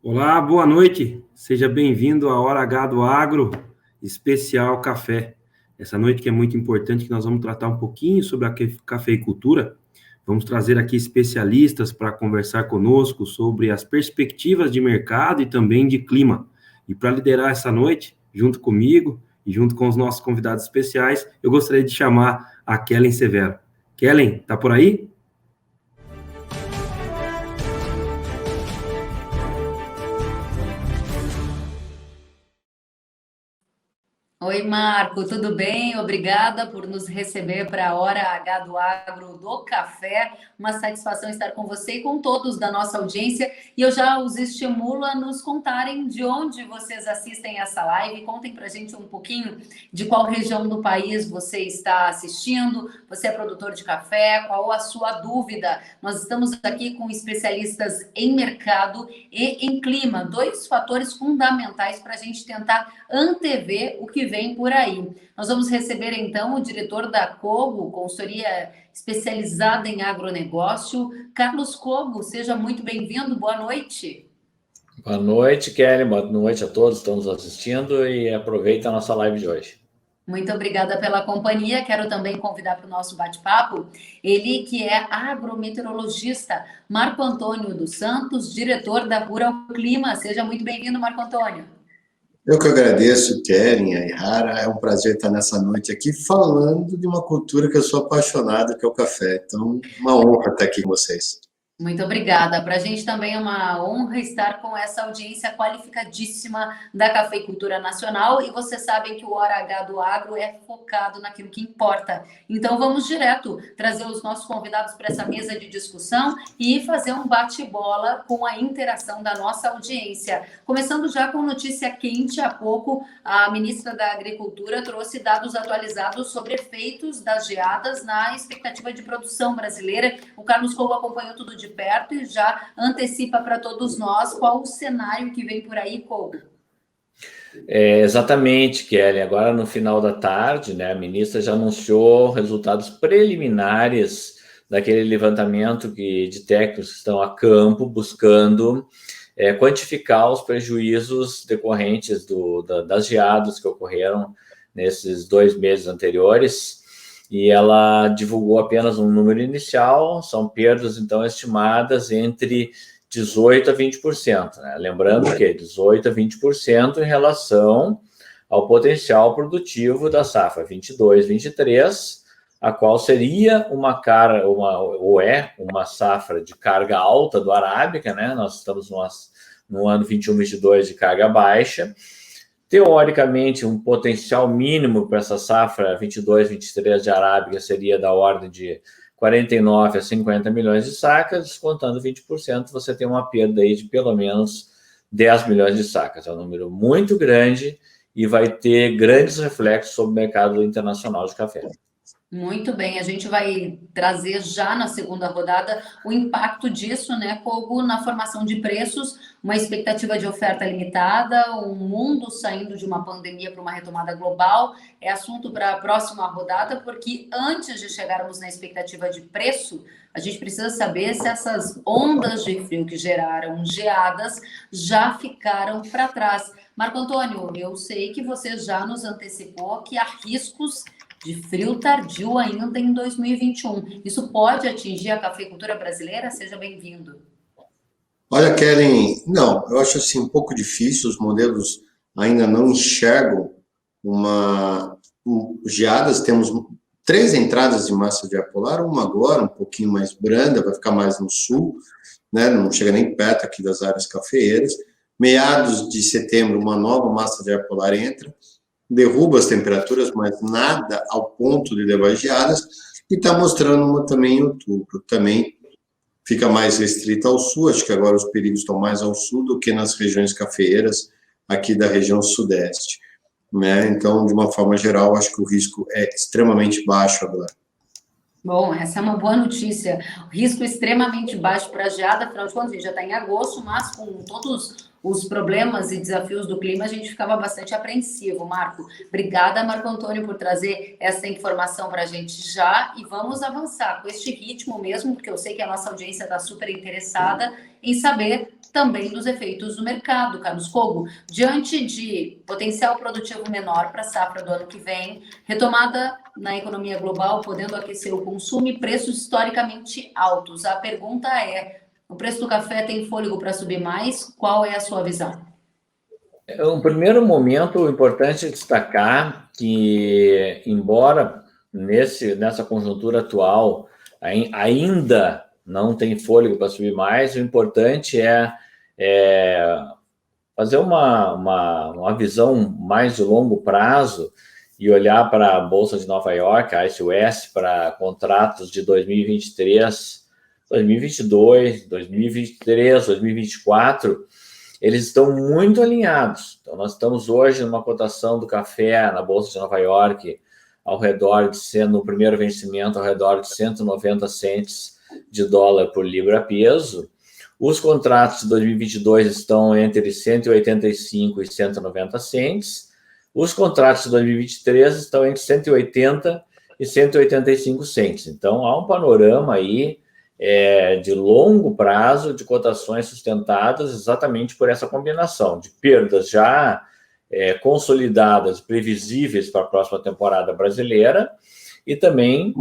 Olá, boa noite. Seja bem-vindo à Hora H do Agro, especial café. Essa noite que é muito importante, que nós vamos tratar um pouquinho sobre a cafeicultura. Vamos trazer aqui especialistas para conversar conosco sobre as perspectivas de mercado e também de clima. E para liderar essa noite, junto comigo e junto com os nossos convidados especiais, eu gostaria de chamar a Kellen Severo. Kellen, tá por aí? Oi, Marco, tudo bem? Obrigada por nos receber para a Hora H do Agro do Café. Uma satisfação estar com você e com todos da nossa audiência. E eu já os estimulo a nos contarem de onde vocês assistem essa live. Contem para a gente um pouquinho de qual região do país você está assistindo. Você é produtor de café? Qual a sua dúvida? Nós estamos aqui com especialistas em mercado e em clima, dois fatores fundamentais para a gente tentar antever o que vem por aí. Nós vamos receber, então, o diretor da Cogo, consultoria especializada em agronegócio, Carlos Cogo. Seja muito bem-vindo, boa noite. Boa noite, Kelly, boa noite a todos que estão nos assistindo e aproveita a nossa live de hoje. Muito obrigada pela companhia. Quero também convidar para o nosso bate-papo ele que é agrometeorologista, Marco Antônio dos Santos, diretor da Rural Clima. Seja muito bem-vindo, Marco Antônio. Eu que agradeço, Keren, a Ihara, é um prazer estar nessa noite aqui falando de uma cultura que eu sou apaixonado, que é o café. Então, uma honra estar aqui com vocês. Muito obrigada. Para a gente também é uma honra estar com essa audiência qualificadíssima da cafeicultura nacional e vocês sabem que o Hora H do Agro é focado naquilo que importa. Então vamos direto trazer os nossos convidados para essa mesa de discussão e fazer um bate-bola com a interação da nossa audiência. Começando já com notícia quente, há pouco a ministra da Agricultura trouxe dados atualizados sobre efeitos das geadas na expectativa de produção brasileira. O Carlos Cogo acompanhou tudo de perto e já antecipa para todos nós qual o cenário que vem por aí, Cogo. Exatamente, Kelly. Agora, no final da tarde, né, a ministra já anunciou resultados preliminares daquele levantamento de técnicos que estão a campo buscando quantificar os prejuízos decorrentes das geadas que ocorreram nesses 2 meses anteriores. E ela divulgou apenas um número inicial, são perdas, então, estimadas entre 18% a 20%. Né? Lembrando que 18% a 20% em relação ao potencial produtivo da safra 22-23, a qual seria uma safra de carga alta do Arábica, né? Nós estamos no ano 21-22 de carga baixa. Teoricamente, um potencial mínimo para essa safra 22-23 de Arábica seria da ordem de 49 a 50 milhões de sacas, descontando 20%, você tem uma perda aí de pelo menos 10 milhões de sacas. É um número muito grande e vai ter grandes reflexos sobre o mercado internacional de café. Muito bem, a gente vai trazer já na segunda rodada o impacto disso, né, Cogo, na formação de preços, uma expectativa de oferta limitada, um mundo saindo de uma pandemia para uma retomada global, é assunto para a próxima rodada, porque antes de chegarmos na expectativa de preço, a gente precisa saber se essas ondas de frio que geraram geadas já ficaram para trás. Marco Antônio, eu sei que você já nos antecipou que há riscos de frio tardio ainda em 2021. Isso pode atingir a cafeicultura brasileira? Seja bem-vindo. Olha, Keren, não, eu acho assim um pouco difícil, os modelos ainda não enxergam geadas, temos 3 entradas de massa de ar polar, uma agora um pouquinho mais branda, vai ficar mais no sul, né? Não chega nem perto aqui das áreas cafeeiras. Meados de setembro, uma nova massa de ar polar entra, derruba as temperaturas, mas nada ao ponto de levar geadas, e está mostrando uma também em outubro. Também fica mais restrita ao sul, acho que agora os perigos estão mais ao sul do que nas regiões cafeeiras aqui da região sudeste. Né? Então, de uma forma geral, acho que o risco é extremamente baixo agora. Bom, essa é uma boa notícia. O risco extremamente baixo para a geada, afinal de contas, a gente já está em agosto, mas com todos os problemas e desafios do clima, a gente ficava bastante apreensivo, Marco. Obrigada, Marco Antônio, por trazer essa informação para a gente já, e vamos avançar com este ritmo mesmo, porque eu sei que a nossa audiência está super interessada em saber também dos efeitos do mercado, Carlos Fogo, diante de potencial produtivo menor para a safra do ano que vem, retomada na economia global, podendo aquecer o consumo e preços historicamente altos. A pergunta é, o preço do café tem fôlego para subir mais? Qual é a sua visão? No primeiro momento, importante destacar que, embora nessa conjuntura atual ainda não tem fôlego para subir mais, o importante é fazer uma visão mais de longo prazo e olhar para a Bolsa de Nova York, a ICE West, para contratos de 2023, 2022, 2023, 2024, eles estão muito alinhados. Então, nós estamos hoje numa cotação do café na Bolsa de Nova York ao redor de, sendo o primeiro vencimento, ao redor de 190 cents de dólar por libra-peso. Os contratos de 2022 estão entre 185 e 190 cents. Os contratos de 2023 estão entre 180 e 185 cents. Então, há um panorama aí de longo prazo de cotações sustentadas exatamente por essa combinação de perdas já consolidadas, previsíveis para a próxima temporada brasileira e também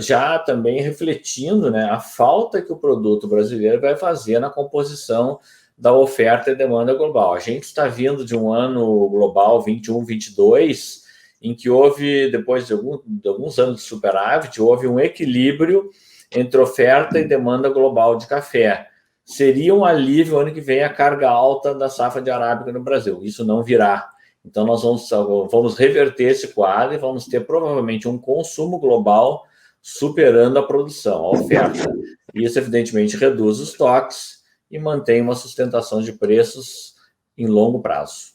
já também refletindo, né, a falta que o produto brasileiro vai fazer na composição da oferta e demanda global. A gente está vindo de um ano global 21-22, em que houve, depois de alguns anos de superávit, houve um equilíbrio entre oferta e demanda global de café. Seria um alívio ano que vem a carga alta da safra de arábica no Brasil. Isso não virá. Então, nós vamos reverter esse quadro e vamos ter provavelmente um consumo global superando a produção, a oferta. Isso, evidentemente, reduz os estoques e mantém uma sustentação de preços em longo prazo.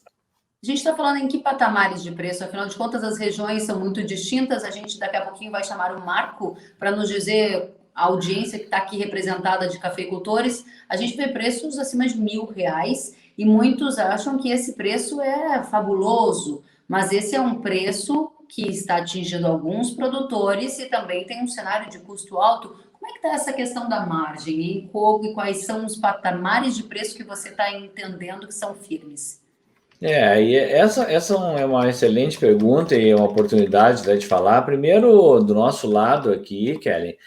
A gente está falando em que patamares de preço? Afinal de contas, as regiões são muito distintas. A gente daqui a pouquinho vai chamar o Marco para nos dizer, a audiência que está aqui representada de cafeicultores, a gente vê preços acima de R$1.000 e muitos acham que esse preço é fabuloso, mas esse é um preço que está atingindo alguns produtores e também tem um cenário de custo alto. Como é que está essa questão da margem em coco e quais são os patamares de preço que você está entendendo que são firmes? E essa é uma excelente pergunta e uma oportunidade de falar. Primeiro, do nosso lado aqui, Kelly,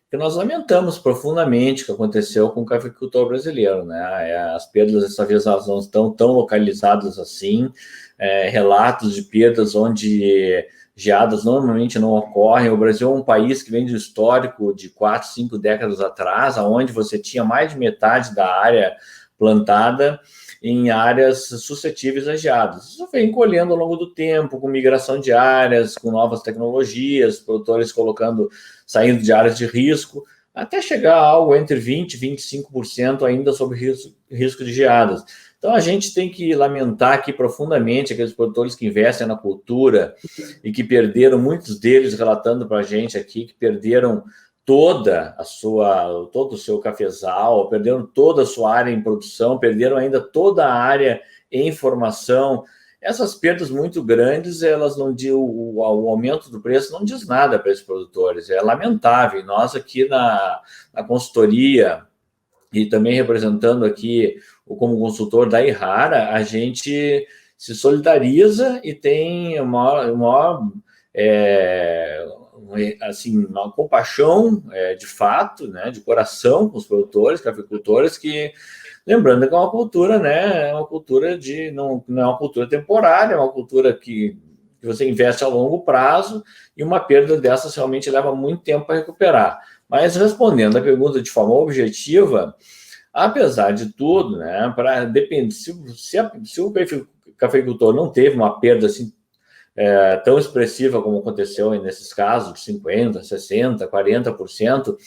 que nós lamentamos profundamente o que aconteceu com o cafeicultor brasileiro, né? As perdas dessa vez elas não estão tão localizadas assim, relatos de perdas onde geadas normalmente não ocorrem. O Brasil é um país que vem de histórico de 4, 5 décadas atrás, onde você tinha mais de metade da área plantada em áreas suscetíveis a geadas. Isso vem encolhendo ao longo do tempo, com migração de áreas, com novas tecnologias, produtores saindo de áreas de risco, até chegar a algo entre 20% e 25% ainda sob risco de geadas. Então, a gente tem que lamentar aqui profundamente aqueles produtores que investem na cultura e que perderam, muitos deles relatando para a gente aqui, que perderam todo o seu cafezal, perderam toda a sua área em produção, perderam ainda toda a área em formação. Essas perdas muito grandes, elas não o aumento do preço não diz nada para esses produtores, é lamentável. Nós aqui na consultoria e também representando aqui como consultor da Ihara, a gente se solidariza e tem uma compaixão de fato, né, de coração com os produtores, cafeicultores, que, lembrando que é uma cultura, né, é uma cultura não é uma cultura temporária, é uma cultura que você investe a longo prazo e uma perda dessas realmente leva muito tempo para recuperar. Mas respondendo a pergunta de forma objetiva, apesar de tudo, né, se o cafeicultor não teve uma perda assim tão expressiva como aconteceu nesses casos, de 50%, 60%, 40%,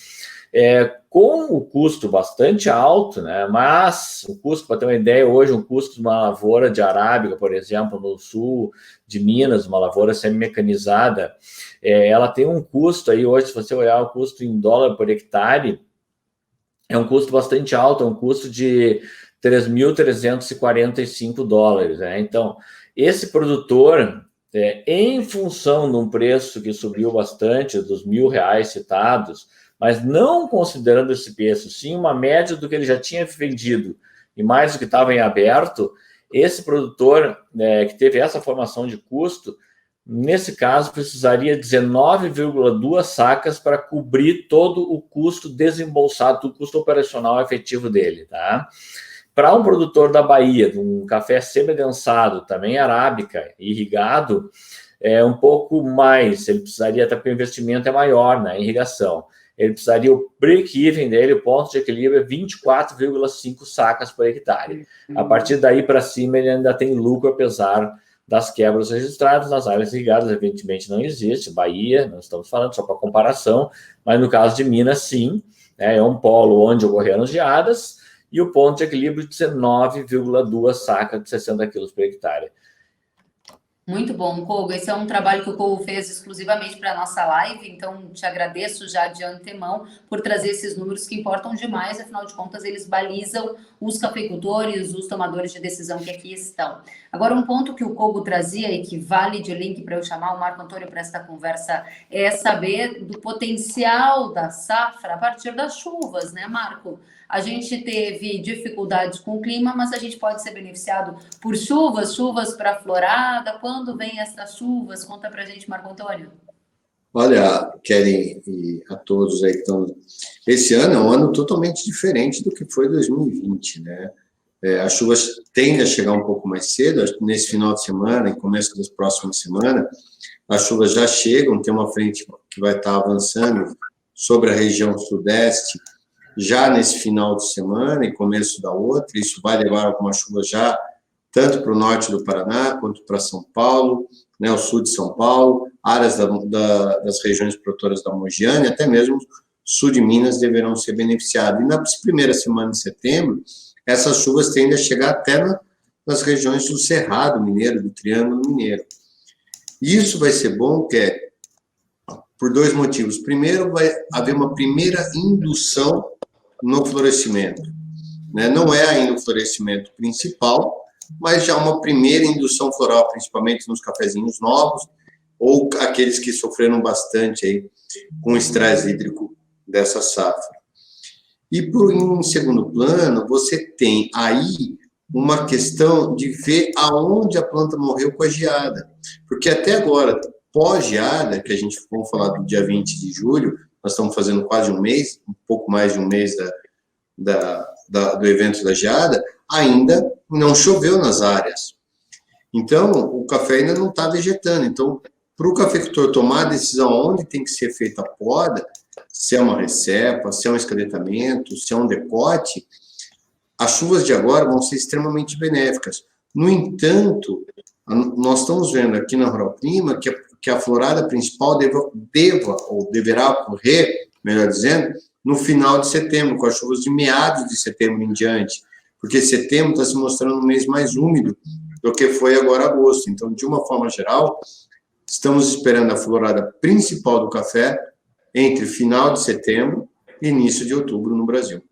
com o custo bastante alto, né? Mas o custo, para ter uma ideia, hoje um custo de uma lavoura de arábica, por exemplo, no sul de Minas, uma lavoura semi-mecanizada, ela tem um custo aí hoje, se você olhar o custo em dólar por hectare, é um custo bastante alto, é um custo de $3.345, né? Então, esse produtor, em função de um preço que subiu bastante, dos R$1.000 citados, Mas não considerando esse preço, sim uma média do que ele já tinha vendido e mais do que estava em aberto, esse produtor que teve essa formação de custo, nesse caso, precisaria 19,2 sacas para cobrir todo o custo desembolsado, o custo operacional efetivo dele, tá? Para um produtor da Bahia, de um café semi-densado, também arábica, irrigado, é um pouco mais, ele precisaria, até porque o investimento é maior na irrigação, ele precisaria, o break-even dele, o ponto de equilíbrio é 24,5 sacas por hectare. A partir daí para cima, ele ainda tem lucro, apesar das quebras registradas nas áreas irrigadas, evidentemente não existe. Bahia, nós estamos falando só para comparação, mas no caso de Minas, sim, é um polo onde ocorreram geadas, e o ponto de equilíbrio 19,2 sacas de 60 quilos por hectare. Muito bom, Kogo. Esse é um trabalho que o Kogo fez exclusivamente para a nossa live, então te agradeço já de antemão por trazer esses números que importam demais, afinal de contas eles balizam os cafeicultores, os tomadores de decisão que aqui estão. Agora, um ponto que o Kogo trazia e que vale de link para eu chamar o Marco Antônio para esta conversa é saber do potencial da safra a partir das chuvas, né, Marco? A gente teve dificuldades com o clima, mas a gente pode ser beneficiado por chuvas para a florada. Quando vem essas chuvas? Conta para a gente, Marco Antônio. Olha, Kelly e a todos aí que estão... Esse ano é um ano totalmente diferente do que foi 2020, né? As chuvas tendem a chegar um pouco mais cedo, nesse final de semana e começo das próximas semanas, as chuvas já chegam, tem uma frente que vai estar avançando sobre a região sudeste, já nesse final de semana e começo da outra, isso vai levar algumas chuvas já, tanto para o norte do Paraná, quanto para São Paulo, né, o sul de São Paulo, áreas das regiões produtoras da Mogiana, e até mesmo sul de Minas deverão ser beneficiados. E na primeira semana de setembro, essas chuvas tendem a chegar até nas regiões do Cerrado Mineiro, do Triângulo Mineiro. E isso vai ser bom, por dois motivos. Primeiro, vai haver uma primeira indução no florescimento, né? Não é ainda o florescimento principal, mas já uma primeira indução floral, principalmente nos cafezinhos novos, ou aqueles que sofreram bastante aí com o estresse hídrico dessa safra. E, em segundo plano, você tem aí uma questão de ver aonde a planta morreu com a geada. Porque até agora, pós-geada, que a gente vamos falar do dia 20 de julho, nós estamos fazendo quase um mês, um pouco mais de um mês do evento da geada, ainda não choveu nas áreas. Então, o café ainda não está vegetando. Então, para o cafeicultor tomar a decisão onde tem que ser feita a poda, se é uma recepa, se é um escaletamento, se é um decote, as chuvas de agora vão ser extremamente benéficas. No entanto, nós estamos vendo aqui na Rural Clima que a florada principal deverá ocorrer, melhor dizendo, no final de setembro, com as chuvas de meados de setembro em diante, porque setembro está se mostrando um mês mais úmido do que foi agora agosto. Então, de uma forma geral, estamos esperando a florada principal do café entre final de setembro e início de outubro no Brasil.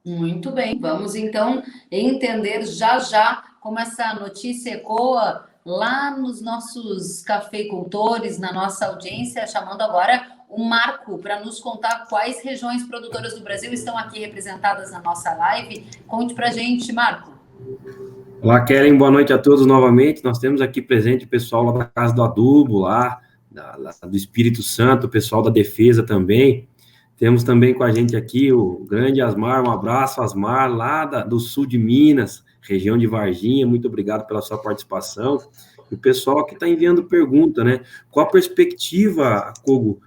Muito bem, vamos então entender já como essa notícia ecoa lá nos nossos cafeicultores, na nossa audiência, chamando agora o Marco para nos contar quais regiões produtoras do Brasil estão aqui representadas na nossa live. Conte para a gente, Marco. Olá, Kellen, boa noite a todos novamente. Nós temos aqui presente o pessoal lá da Casa do Adubo, lá do Espírito Santo, o pessoal da Defesa também. Temos também com a gente aqui o grande Asmar, um abraço, Asmar, lá do sul de Minas, região de Varginha, muito obrigado pela sua participação. E o pessoal que está enviando pergunta, né? Qual a perspectiva, Kogo,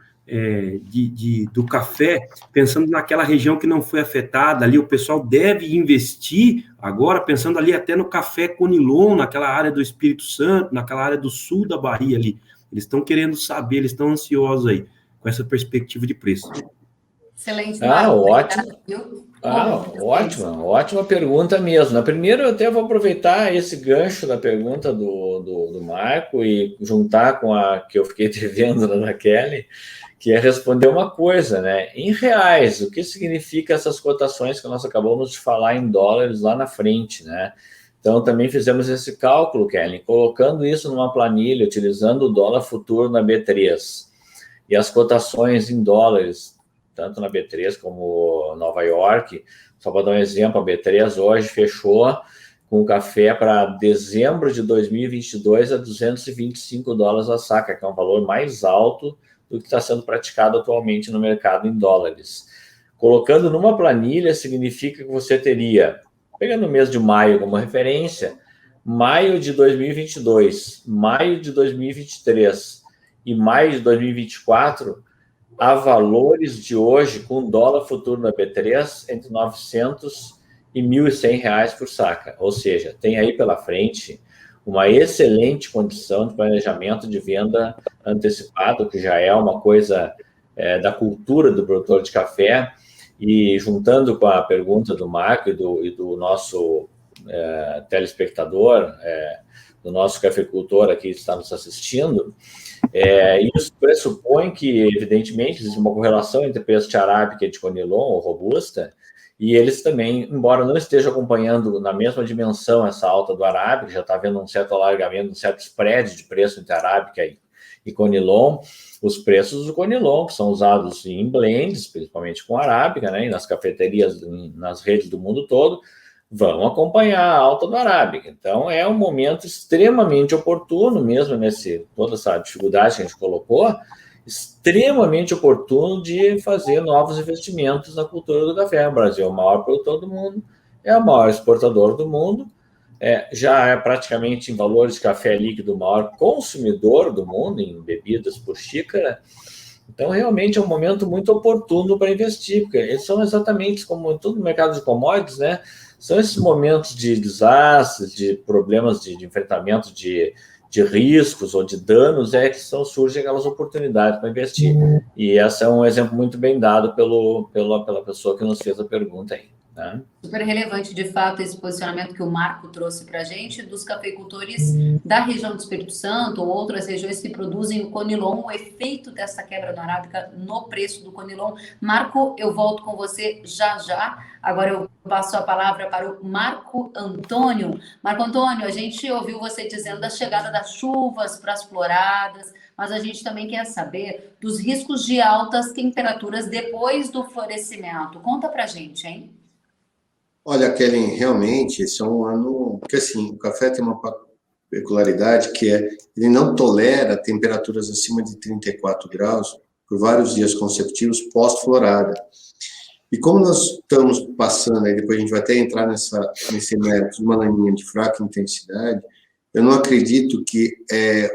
do café, pensando naquela região que não foi afetada, ali o pessoal deve investir agora, pensando ali até no café Conilon, naquela área do Espírito Santo, naquela área do sul da Bahia ali. Eles estão querendo saber, eles estão ansiosos aí, com essa perspectiva de preço. Excelente. Ótima pergunta mesmo. Primeiro, eu até vou aproveitar esse gancho da pergunta do Marco e juntar com a que eu fiquei devendo na Kelly, que é responder uma coisa, né? Em reais, o que significa essas cotações que nós acabamos de falar em dólares lá na frente, né? Então, também fizemos esse cálculo, Kelly, colocando isso numa planilha, utilizando o dólar futuro na B3 e as cotações em dólares tanto na B3 como Nova York. Só para dar um exemplo, a B3 hoje fechou com o café para dezembro de 2022 a $225 a saca, que é um valor mais alto do que está sendo praticado atualmente no mercado em dólares. Colocando numa planilha, significa que você teria, pegando o mês de maio como referência, maio de 2022, maio de 2023 e maio de 2024, a valores de hoje, com dólar futuro da B3, entre 900 e R$1.100 por saca. Ou seja, tem aí pela frente uma excelente condição de planejamento de venda antecipado, que já é uma coisa da cultura do produtor de café. E juntando com a pergunta do Marco e do nosso telespectador, do nosso cafeicultor aqui que está nos assistindo, isso pressupõe que, evidentemente, existe uma correlação entre preço de arábica e de conilon ou robusta, e eles também, embora não estejam acompanhando na mesma dimensão essa alta do arábica, já está havendo um certo alargamento, um certo spread de preço entre arábica e conilon, os preços do conilon, que são usados em blends, principalmente com arábica, né, e nas cafeterias, nas redes do mundo todo, vão acompanhar a alta do arábica. Então, é um momento extremamente oportuno, mesmo toda essa dificuldade que a gente colocou, extremamente oportuno de fazer novos investimentos na cultura do café. O Brasil é o maior produtor do mundo, é o maior exportador do mundo, já é praticamente em valores de café líquido o maior consumidor do mundo, em bebidas por xícara. Então, realmente é um momento muito oportuno para investir, porque eles são exatamente como em todo o mercado de commodities, né? São esses momentos de desastres, de problemas de enfrentamento de riscos ou de danos, que surgem aquelas oportunidades para investir. E esse é um exemplo muito bem dado pela pessoa que nos fez a pergunta aí. Né? Super relevante, de fato, esse posicionamento que o Marco trouxe para a gente dos cafeicultores da região do Espírito Santo ou outras regiões que produzem o conilon, o efeito dessa quebra do arábica no preço do conilon. Marco, eu volto com você já já. Agora eu passo a palavra para o Marco Antônio. Marco Antônio, a gente ouviu você dizendo da chegada das chuvas para as floradas, mas a gente também quer saber dos riscos de altas temperaturas depois do florescimento. Conta para a gente, hein? Olha, Kellen, realmente esse é um ano... Porque, assim, o café tem uma peculiaridade que ele não tolera temperaturas acima de 34 graus por vários dias consecutivos pós-florada. E como nós estamos passando, aí depois a gente vai até entrar nesse mérito de uma laninha de fraca intensidade, eu não acredito que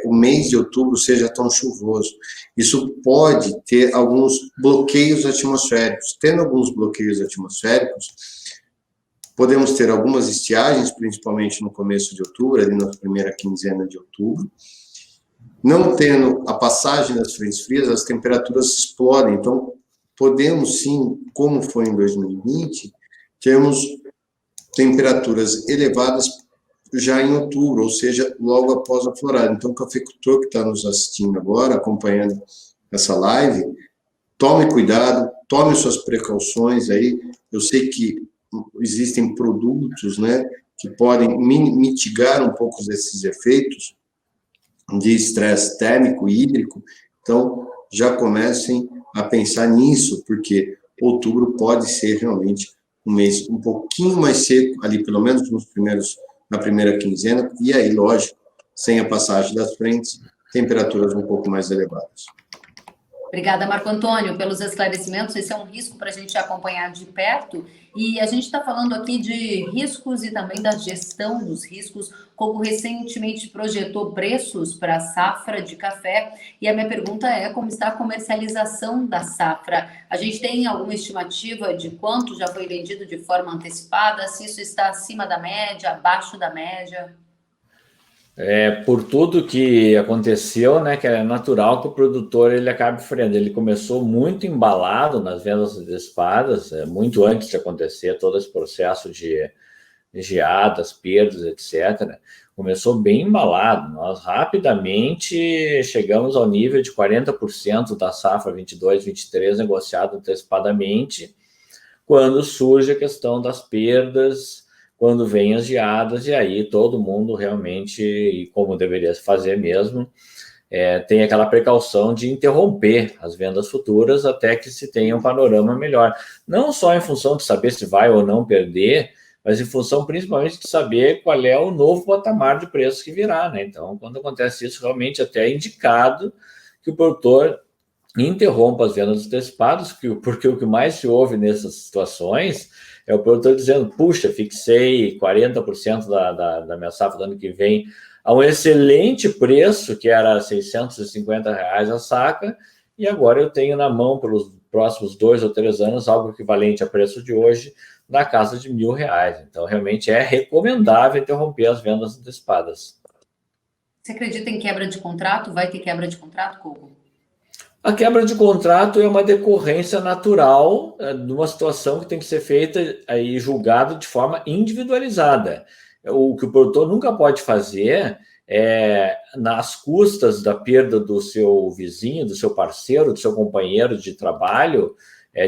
o mês de outubro seja tão chuvoso. Isso pode ter alguns bloqueios atmosféricos. Tendo alguns bloqueios atmosféricos, podemos ter algumas estiagens, principalmente no começo de outubro, ali na primeira quinzena de outubro. Não tendo a passagem das frentes frias, as temperaturas explodem. Então, podemos sim, como foi em 2020, termos temperaturas elevadas já em outubro, ou seja, logo após a florada. Então, o cafeicultor que está nos assistindo agora, acompanhando essa live, tome cuidado, tome suas precauções aí. Eu sei que existem produtos, né, que podem mitigar um pouco desses efeitos de estresse térmico e hídrico. Então, já comecem a pensar nisso, porque outubro pode ser realmente um mês um pouquinho mais seco, ali pelo menos na primeira quinzena, e aí, lógico, sem a passagem das frentes, temperaturas um pouco mais elevadas. Obrigada, Marco Antônio, pelos esclarecimentos. Esse é um risco para a gente acompanhar de perto. E a gente está falando aqui de riscos e também da gestão dos riscos. Coco recentemente projetou preços para a safra de café. E a minha pergunta é como está a comercialização da safra? A gente tem alguma estimativa de quanto já foi vendido de forma antecipada? Se isso está acima da média, abaixo da média? Por tudo que aconteceu, né, que é natural que o produtor ele acabe freando. Ele começou muito embalado nas vendas antecipadas, muito antes de acontecer todo esse processo de geadas, perdas, etc. Começou bem embalado. Nós rapidamente chegamos ao nível de 40% da safra 22-23 negociado antecipadamente, quando surge a questão das perdas, quando vem as geadas, e aí todo mundo realmente, e como deveria fazer mesmo, tem aquela precaução de interromper as vendas futuras até que se tenha um panorama melhor. Não só em função de saber se vai ou não perder, mas em função principalmente de saber qual é o novo patamar de preços que virá, né? Então, quando acontece isso, realmente até é indicado que o produtor interrompa as vendas antecipadas, porque o que mais se ouve nessas situações é o produtor dizendo, puxa, fixei 40% da minha safra do ano que vem a um excelente preço, que era R$650 a saca, e agora eu tenho na mão, pelos próximos 2 ou 3 anos, algo equivalente a preço de hoje, na casa de R$1.000. Então, realmente é recomendável interromper as vendas antecipadas. Você acredita em quebra de contrato? Vai ter quebra de contrato, Kogo? A quebra de contrato é uma decorrência natural de uma situação que tem que ser feita e julgada de forma individualizada. O que o produtor nunca pode fazer é, nas custas da perda do seu vizinho, do seu parceiro, do seu companheiro de trabalho,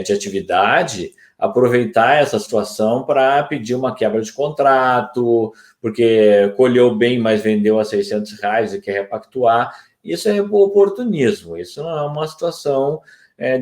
de atividade, aproveitar essa situação para pedir uma quebra de contrato, porque colheu bem, mas vendeu a R$600 e quer repactuar. Isso é oportunismo, isso não é uma situação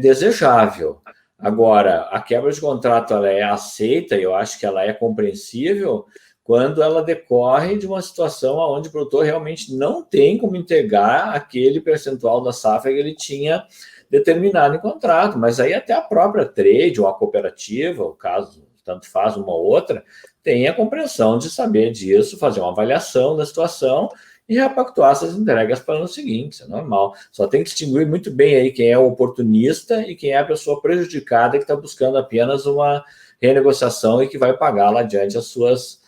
desejável. Agora, a quebra de contrato ela é aceita, eu acho que ela é compreensível, quando ela decorre de uma situação onde o produtor realmente não tem como entregar aquele percentual da safra que ele tinha determinado em contrato, mas aí até a própria trade ou a cooperativa, o caso, tanto faz uma ou outra, tem a compreensão de saber disso, fazer uma avaliação da situação e repactuar essas entregas para o ano seguinte, isso é normal. Só tem que distinguir muito bem aí quem é o oportunista e quem é a pessoa prejudicada que está buscando apenas uma renegociação e que vai pagar lá adiante as suas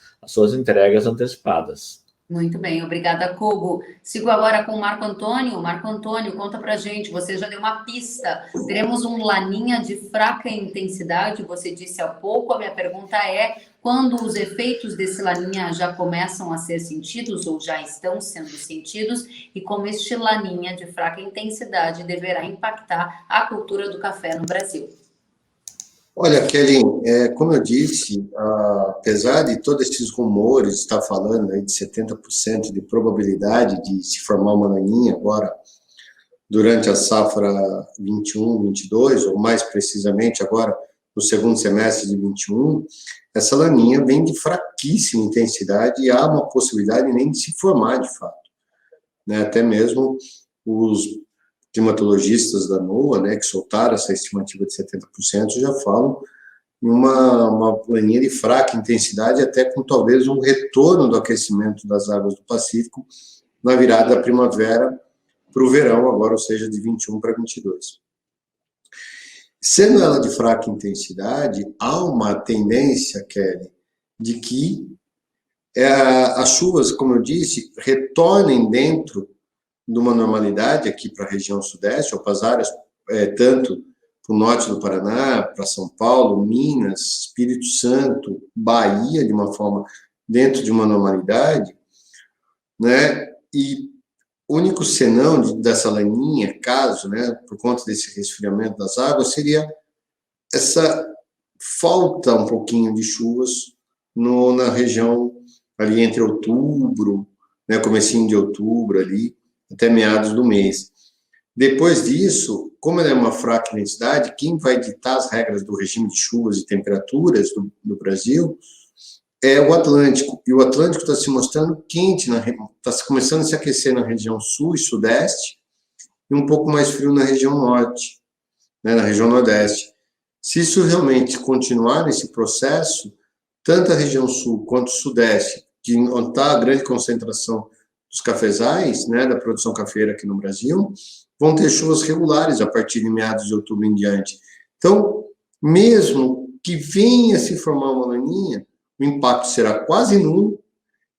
entregas antecipadas. Muito bem, obrigada, Kogo. Sigo agora com o Marco Antônio. Marco Antônio, conta pra gente, você já deu uma pista. Teremos um laninha de fraca intensidade, você disse há pouco. A minha pergunta é, quando os efeitos desse laninha já começam a ser sentidos ou já estão sendo sentidos e como este laninha de fraca intensidade deverá impactar a cultura do café no Brasil? Olha, Kelly, como eu disse, apesar de todos esses rumores, está falando aí de 70% de probabilidade de se formar uma laninha agora, durante a safra 21-22, ou mais precisamente agora no segundo semestre de 21, essa laninha vem de fraquíssima intensidade e há uma possibilidade nem de se formar de fato. Né? Até mesmo os climatologistas da NOAA, né, que soltaram essa estimativa de 70%, já falam em uma laninha de fraca intensidade, até com talvez um retorno do aquecimento das águas do Pacífico na virada da primavera para o verão, agora, ou seja, de 21 para 22. Sendo ela de fraca intensidade, há uma tendência, Kelly, de que as chuvas, como eu disse, retornem dentro de uma normalidade aqui para a região sudeste, ou para as áreas, tanto para o norte do Paraná, para São Paulo, Minas, Espírito Santo, Bahia, de uma forma, dentro de uma normalidade, né? E o único senão dessa laninha, caso, né, por conta desse resfriamento das águas, seria essa falta um pouquinho de chuvas na região ali entre outubro, né, comecinho de outubro ali, até meados do mês. Depois disso, como ela é uma fraca intensidade, quem vai ditar as regras do regime de chuvas e temperaturas do Brasil é o Atlântico. E o Atlântico está se mostrando quente, está começando a se aquecer na região sul e sudeste, e um pouco mais frio na região norte, né, na região nordeste. Se isso realmente continuar nesse processo, tanto a região sul quanto o sudeste, que onde está a grande concentração dos cafezais, né, da produção cafeira aqui no Brasil, vão ter chuvas regulares a partir de meados de outubro em diante. Então, mesmo que venha se formar uma laninha, o impacto será quase nulo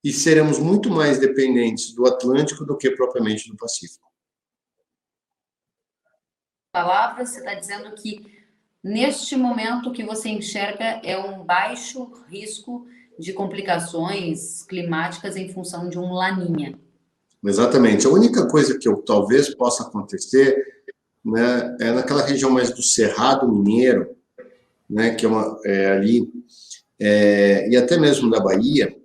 e seremos muito mais dependentes do Atlântico do que propriamente do Pacífico. Palavra, você está dizendo que neste momento o que você enxerga é um baixo risco de complicações climáticas em função de um laninha. Exatamente. A única coisa que talvez possa acontecer, né, é naquela região mais do Cerrado Mineiro, né, que é ali, e até mesmo da Bahia,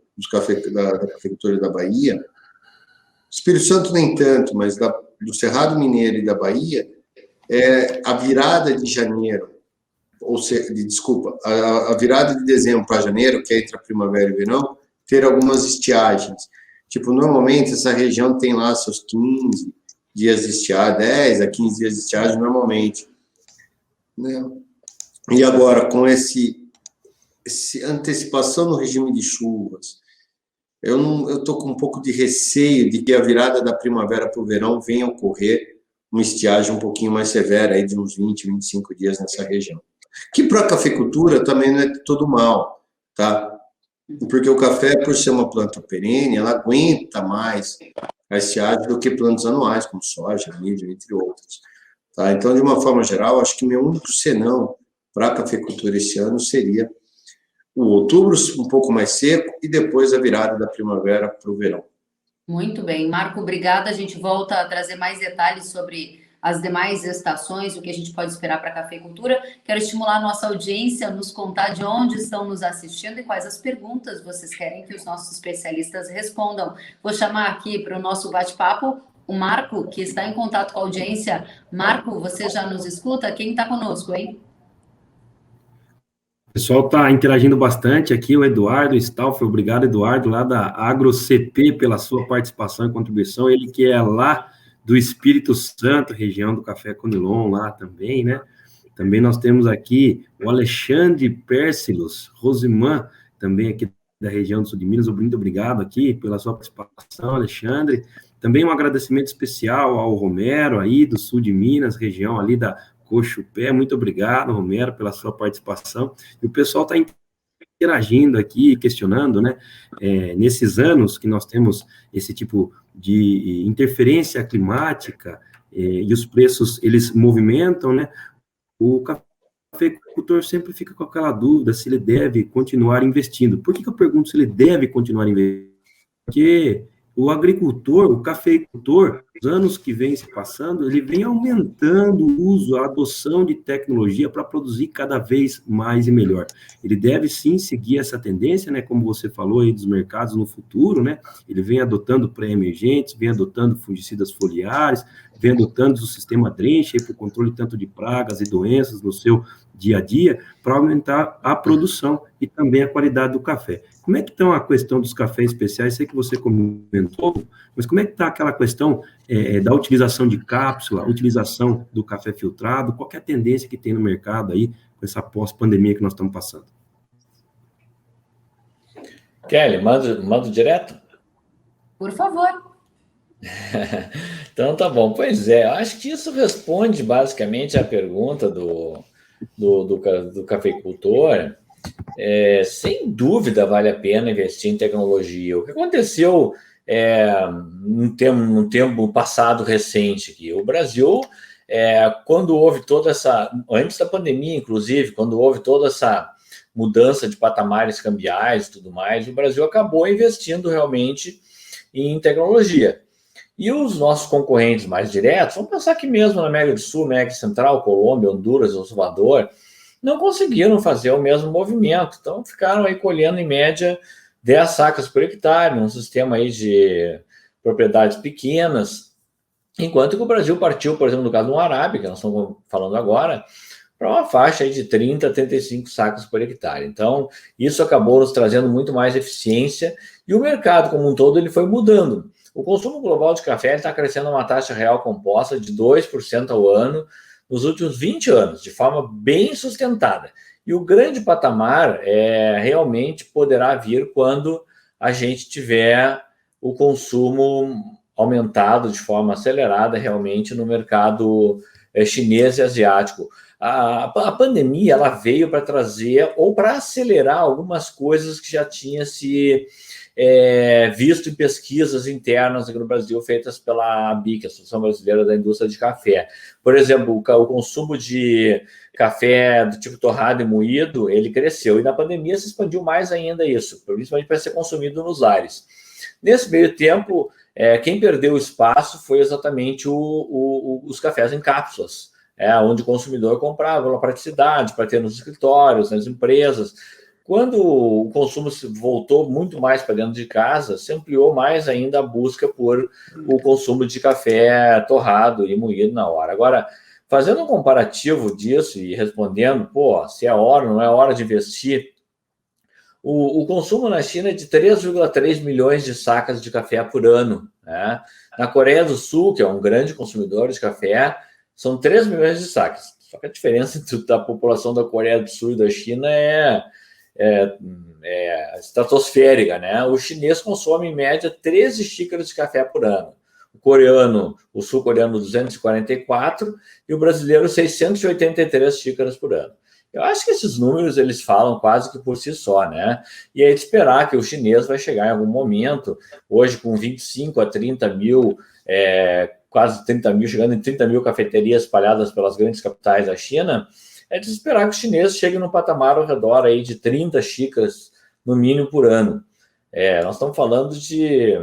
da cafeicultura da Bahia. Espírito Santo nem tanto, mas do Cerrado Mineiro e da Bahia, a virada de janeiro, desculpa, a virada de dezembro para janeiro, que é entre a primavera e o verão, ter algumas estiagens. Tipo, normalmente essa região tem lá seus 15 dias de estiagem, 10 a 15 dias de estiagem normalmente, né? E agora, com esse antecipação no regime de chuvas, eu estou com um pouco de receio de que a virada da primavera para o verão venha a ocorrer uma estiagem um pouquinho mais severa, aí de uns 20, 25 dias nessa região. Que para a cafeicultura também não é todo mal, tá? Porque o café, por ser uma planta perene, ela aguenta mais a estiagem do que plantas anuais, como soja, milho, entre outros. Tá? Então, de uma forma geral, acho que meu único senão para a cafeicultura esse ano seria o outubro um pouco mais seco e depois a virada da primavera para o verão. Muito bem. Marco, obrigada. A gente volta a trazer mais detalhes sobre as demais estações, o que a gente pode esperar para a cafeicultura. Quero estimular a nossa audiência a nos contar de onde estão nos assistindo e quais as perguntas vocês querem que os nossos especialistas respondam. Vou chamar aqui para o nosso bate-papo o Marco, que está em contato com a audiência. Marco, você já nos escuta? Quem está conosco, hein? O pessoal está interagindo bastante aqui, o Eduardo Stauffer, obrigado, Eduardo, lá da AgroCP, pela sua participação e contribuição, ele que é lá do Espírito Santo, região do Café Conilon, lá também, né? Também nós temos aqui o Alexandre Pérsilos, Rosimã, também aqui da região do sul de Minas, muito obrigado aqui pela sua participação, Alexandre. Também um agradecimento especial ao Romero, aí do sul de Minas, região ali da Cochupé, muito obrigado, Romero, pela sua participação. E o pessoal está interagindo aqui, questionando, né? Nesses anos que nós temos esse tipo de interferência climática e os preços, eles movimentam, né? O cafeicultor sempre fica com aquela dúvida se ele deve continuar investindo. Por que eu pergunto se ele deve continuar investindo? Porque o agricultor, o cafeicultor, os anos que vem se passando, ele vem aumentando o uso, a adoção de tecnologia para produzir cada vez mais e melhor. Ele deve sim seguir essa tendência, né, como você falou aí dos mercados no futuro, né, ele vem adotando pré-emergentes, vem adotando fungicidas foliares, vem adotando o sistema Drench para o controle tanto de pragas e doenças no seu dia a dia, para aumentar a produção e também a qualidade do café. Como é que está a questão dos cafés especiais? Sei que você comentou, mas como é que está aquela questão da utilização de cápsula, utilização do café filtrado? Qual que é a tendência que tem no mercado aí, com essa pós-pandemia que nós estamos passando? Kelly, mando direto? Por favor. Então tá bom. Pois é, acho que isso responde basicamente à pergunta do cafeicultor. Sem dúvida vale a pena investir em tecnologia. O que aconteceu num tempo passado recente aqui? O Brasil, quando houve toda essa... Antes da pandemia, inclusive, quando houve toda essa mudança de patamares cambiais e tudo mais, o Brasil acabou investindo realmente em tecnologia. E os nossos concorrentes mais diretos, vamos pensar aqui mesmo na América do Sul, América Central, Colômbia, Honduras, El Salvador, não conseguiram fazer o mesmo movimento. Então, ficaram aí colhendo, em média, 10 sacas por hectare, num sistema aí de propriedades pequenas, enquanto que o Brasil partiu, por exemplo, no caso do Arábica, que nós estamos falando agora, para uma faixa aí de 30 a 35 sacas por hectare. Então, isso acabou nos trazendo muito mais eficiência e o mercado como um todo ele foi mudando. O consumo global de café está crescendo a uma taxa real composta de 2% ao ano nos últimos 20 anos, de forma bem sustentada. E o grande patamar realmente poderá vir quando a gente tiver o consumo aumentado de forma acelerada realmente no mercado chinês e asiático. A pandemia ela veio para trazer ou para acelerar algumas coisas que já tinha se visto em pesquisas internas aqui no Brasil feitas pela ABIC, Associação Brasileira da Indústria de Café. Por exemplo, o consumo de café do tipo torrado e moído, ele cresceu, e na pandemia se expandiu mais ainda isso, principalmente para ser consumido nos lares. Nesse meio tempo, quem perdeu espaço foi exatamente os cafés em cápsulas, onde o consumidor comprava pela praticidade, para ter nos escritórios, nas empresas. Quando o consumo se voltou muito mais para dentro de casa, se ampliou mais ainda a busca por o consumo de café torrado e moído na hora. Agora, fazendo um comparativo disso e respondendo, se é hora, não é hora de investir, o consumo na China é de 3,3 milhões de sacas de café por ano, né? Na Coreia do Sul, que é um grande consumidor de café, são 3 milhões de sacas. Só que a diferença entre a população da Coreia do Sul e da China é estratosférica, né? O chinês consome, em média, 13 xícaras de café por ano. O sul-coreano, 244, e o brasileiro, 683 xícaras por ano. Eu acho que esses números, eles falam quase que por si só, né? E é de esperar que o chinês vai chegar em algum momento, hoje com 25 a 30 mil, quase 30 mil, chegando em 30 mil cafeterias espalhadas pelas grandes capitais da China, é de esperar que o chinês chegue no patamar ao redor aí de 30 xícaras, no mínimo, por ano. Nós estamos falando de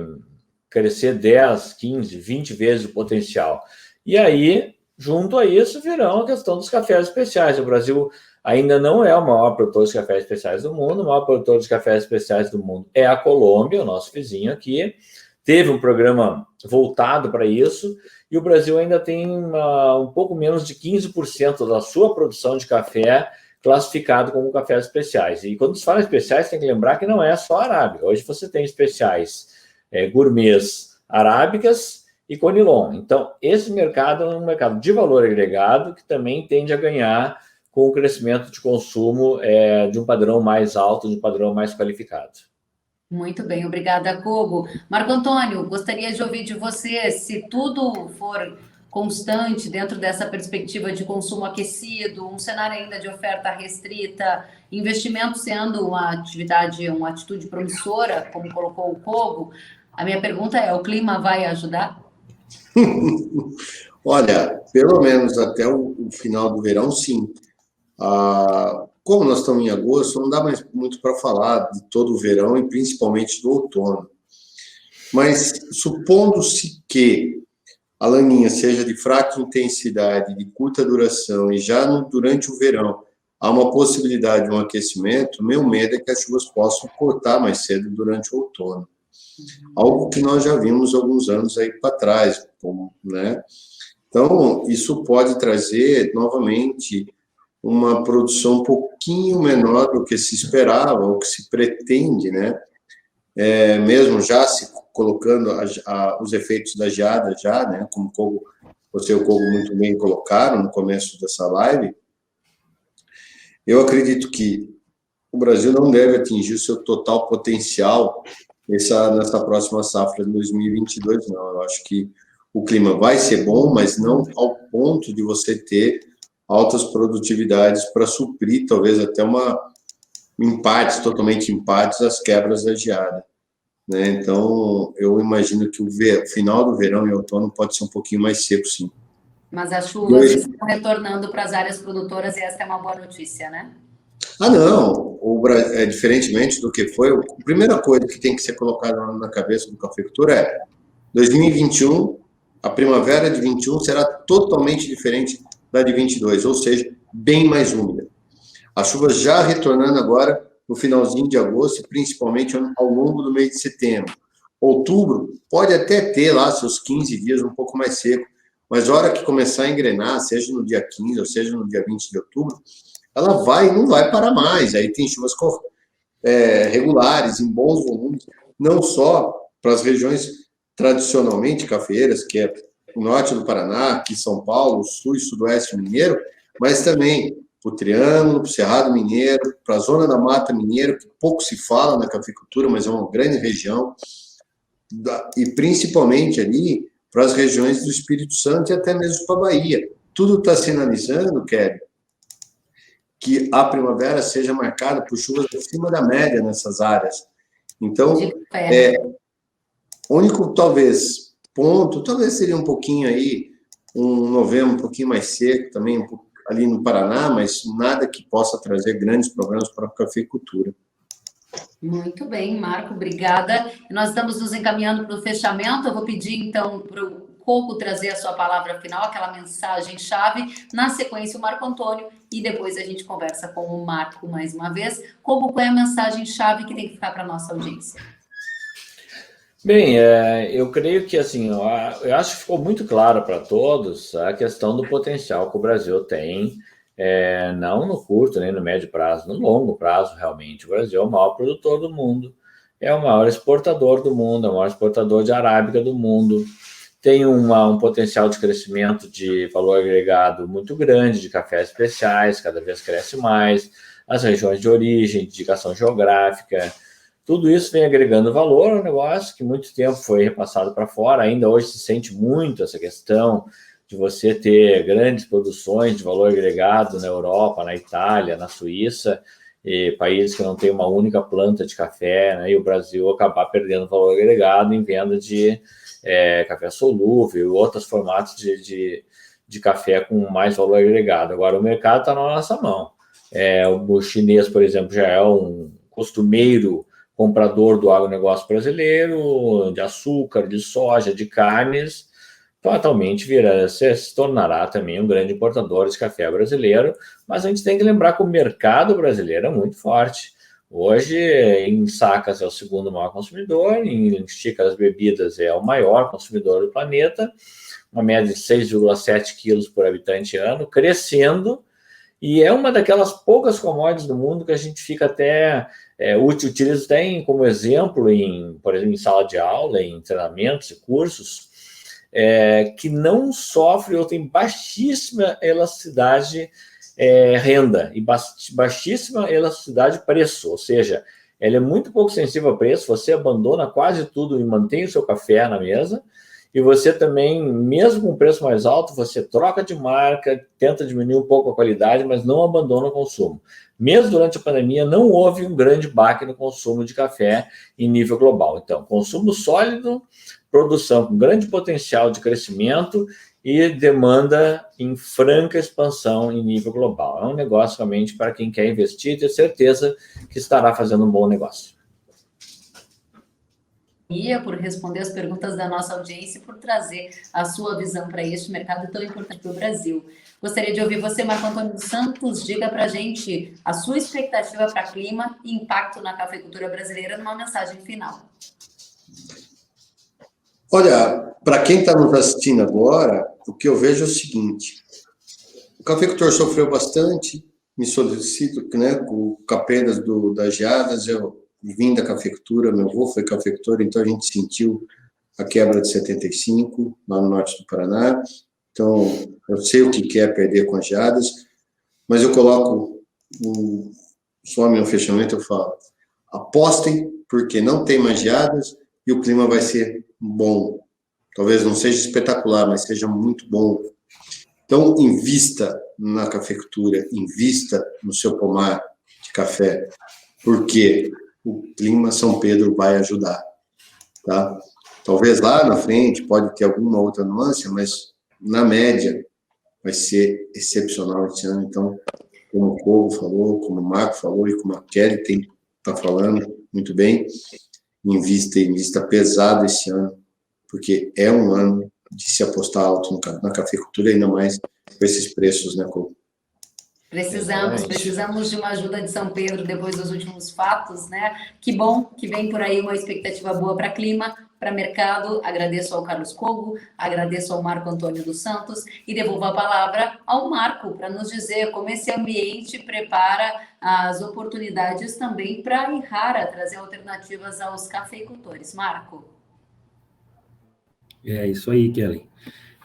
crescer 10, 15, 20 vezes o potencial. E aí, junto a isso, virão a questão dos cafés especiais. O Brasil ainda não é o maior produtor de cafés especiais do mundo. O maior produtor de cafés especiais do mundo é a Colômbia, o nosso vizinho aqui. Teve um programa voltado para isso, e o Brasil ainda tem um pouco menos de 15% da sua produção de café classificado como cafés especiais. E quando se fala em especiais, tem que lembrar que não é só arábica. Hoje você tem especiais gourmets arábicas e conilon. Então, esse mercado é um mercado de valor agregado que também tende a ganhar com o crescimento de consumo de um padrão mais alto, de um padrão mais qualificado. Muito bem, obrigada, Kogo. Marco Antônio, gostaria de ouvir de você, se tudo for constante dentro dessa perspectiva de consumo aquecido, um cenário ainda de oferta restrita, investimento sendo uma atitude promissora, como colocou o Kogo, a minha pergunta é, o clima vai ajudar? Olha, pelo menos até o final do verão, sim. Como nós estamos em agosto, não dá mais muito para falar de todo o verão e principalmente do outono. Mas supondo-se que a laninha seja de fraca intensidade, de curta duração e já durante o verão há uma possibilidade de um aquecimento, meu medo é que as chuvas possam cortar mais cedo durante o outono. Algo que nós já vimos alguns anos aí para trás, né? Então, isso pode trazer novamente uma produção um pouquinho menor do que se esperava, ou que se pretende, né? Mesmo já se colocando os efeitos da geada já, né? Como você e o Kogo muito bem colocaram no começo dessa live, eu acredito que o Brasil não deve atingir o seu total potencial nessa próxima safra de 2022, não. Eu acho que o clima vai ser bom, mas não ao ponto de você ter altas produtividades para suprir, talvez até totalmente empates, as quebras da geada, né? Então, eu imagino que o final do verão e outono pode ser um pouquinho mais seco, sim. Mas as chuvas estão retornando para as áreas produtoras e essa é uma boa notícia, né? Não, diferentemente do que foi, a primeira coisa que tem que ser colocada na cabeça do cafeicultor é 2021, a primavera de 21 será totalmente diferente da de 22, ou seja, bem mais úmida. As chuvas já retornando agora no finalzinho de agosto e principalmente ao longo do mês de setembro. Outubro pode até ter lá seus 15 dias um pouco mais seco, mas a hora que começar a engrenar, seja no dia 15 ou seja no dia 20 de outubro, ela não vai parar mais. Aí tem chuvas regulares, em bons volumes, não só para as regiões tradicionalmente cafeeiras, que é o norte do Paraná, aqui São Paulo, o sul e sudoeste mineiro, mas também para o Triângulo, para o Cerrado Mineiro, para a zona da Mata Mineira, que pouco se fala na cafeicultura, mas é uma grande região, e principalmente ali para as regiões do Espírito Santo e até mesmo para a Bahia. Tudo está sinalizando, Kelly, que a primavera seja marcada por chuvas acima da média nessas áreas. Então, único, talvez seria um pouquinho aí, um novembro um pouquinho mais seco também, ali no Paraná, mas nada que possa trazer grandes problemas para a cafeicultura. Muito bem, Marco, obrigada. Nós estamos nos encaminhando para o fechamento. Eu vou pedir, então, para o Cogo trazer a sua palavra final, aquela mensagem-chave. Na sequência, o Marco Antônio, e depois a gente conversa com o Marco mais uma vez. Cogo, qual é a mensagem-chave que tem que ficar para a nossa audiência? Bem, eu creio que, assim, eu acho que ficou muito claro para todos a questão do potencial que o Brasil tem, não no curto, nem no médio prazo, no longo prazo, realmente. O Brasil é o maior produtor do mundo, é o maior exportador do mundo, é o maior exportador de arábica do mundo, tem um potencial de crescimento de valor agregado muito grande, de cafés especiais, cada vez cresce mais, as regiões de origem, de indicação geográfica. Tudo isso vem agregando valor ao negócio, que muito tempo foi repassado para fora. Ainda hoje se sente muito essa questão de você ter grandes produções de valor agregado na Europa, na Itália, na Suíça, e países que não têm uma única planta de café, né, e o Brasil acabar perdendo valor agregado em venda de café solúvel e outros formatos de café com mais valor agregado. Agora, o mercado está na nossa mão. O chinês, por exemplo, já é um costumeiro comprador do agronegócio brasileiro, de açúcar, de soja, de carnes, fatalmente se tornará também um grande importador de café brasileiro, mas a gente tem que lembrar que o mercado brasileiro é muito forte. Hoje, em sacas é o segundo maior consumidor, em xícaras bebidas é o maior consumidor do planeta, uma média de 6,7 quilos por habitante ano, crescendo, e é uma daquelas poucas commodities do mundo que a gente fica até... utiliza até como exemplo, por exemplo, em sala de aula, em treinamentos e cursos, que não sofre ou tem baixíssima elasticidade renda e baixíssima elasticidade preço, ou seja, ela é muito pouco sensível a preço, você abandona quase tudo e mantém o seu café na mesa, e você também, mesmo com preço mais alto, você troca de marca, tenta diminuir um pouco a qualidade, mas não abandona o consumo. Mesmo durante a pandemia, não houve um grande baque no consumo de café em nível global. Então, consumo sólido, produção com grande potencial de crescimento e demanda em franca expansão em nível global. É um negócio realmente para quem quer investir e ter certeza que estará fazendo um bom negócio. Por responder as perguntas da nossa audiência e por trazer a sua visão para este mercado tão importante para o Brasil. Gostaria de ouvir você, Marco Antônio dos Santos. Diga para a gente a sua expectativa para clima e impacto na cafeicultura brasileira numa mensagem final. Olha, para quem está nos assistindo agora, o que eu vejo é o seguinte: o cafeicultor sofreu bastante, me solicito, né, com capeiras das geadas. Eu vim da cafeicultura, meu avô foi cafeicultor, então a gente sentiu a quebra de 75, lá no norte do Paraná. Então, eu sei o que é perder com as geadas, mas eu coloco o some no fechamento, eu falo, apostem, porque não tem mais geadas e o clima vai ser bom. Talvez não seja espetacular, mas seja muito bom. Então, invista na cafeicultura, invista no seu pomar de café, porque o clima São Pedro vai ajudar, tá? Talvez lá na frente pode ter alguma outra nuance, mas na média vai ser excepcional esse ano. Então, como o Cogo falou, como o Marco falou e como a Kelly está falando muito bem, invista pesado esse ano, porque é um ano de se apostar alto na cafeicultura, ainda mais com esses preços, né, Cogo? Precisamos de uma ajuda de São Pedro depois dos últimos fatos, né? Que bom que vem por aí uma expectativa boa para clima, para mercado. Agradeço ao Carlos Cogo, agradeço ao Marco Antônio dos Santos e devolvo a palavra ao Marco para nos dizer como esse ambiente prepara as oportunidades também para a Irrara trazer alternativas aos cafeicultores. Marco. É isso aí, Kelly.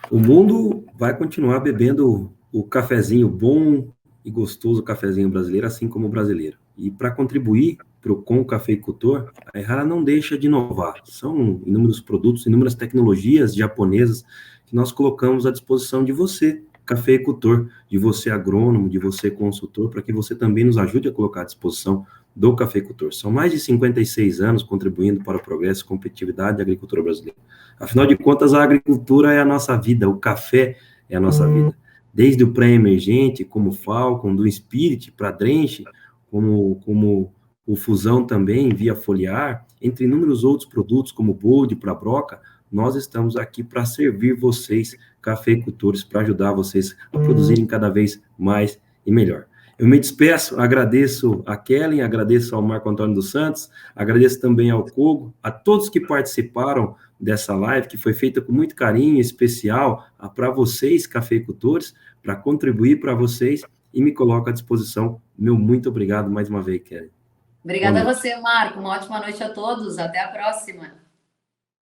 O mundo vai continuar bebendo o cafezinho bom e gostoso cafezinho brasileiro, assim como o brasileiro. E para contribuir com o cafeicultor, a Irrara não deixa de inovar. São inúmeros produtos, inúmeras tecnologias japonesas que nós colocamos à disposição de você, cafeicultor, de você agrônomo, de você consultor, para que você também nos ajude a colocar à disposição do cafeicultor. São mais de 56 anos contribuindo para o progresso e competitividade da agricultura brasileira. Afinal de contas, a agricultura é a nossa vida, o café é a nossa vida. Desde o pré-emergente, como Falcon, do Spirit para Drench, como o Fusão também, via foliar, entre inúmeros outros produtos, como Bold para Broca, nós estamos aqui para servir vocês, cafeicultores, para ajudar vocês a produzirem cada vez mais e melhor. Eu me despeço, agradeço a Kellen, agradeço ao Marco Antônio dos Santos, agradeço também ao Kogo, a todos que participaram dessa live, que foi feita com muito carinho especial para vocês, cafeicultores, para contribuir para vocês, e me coloco à disposição. Meu muito obrigado mais uma vez, Kellen. Obrigada a você, Marco. Uma ótima noite a todos. Até a próxima.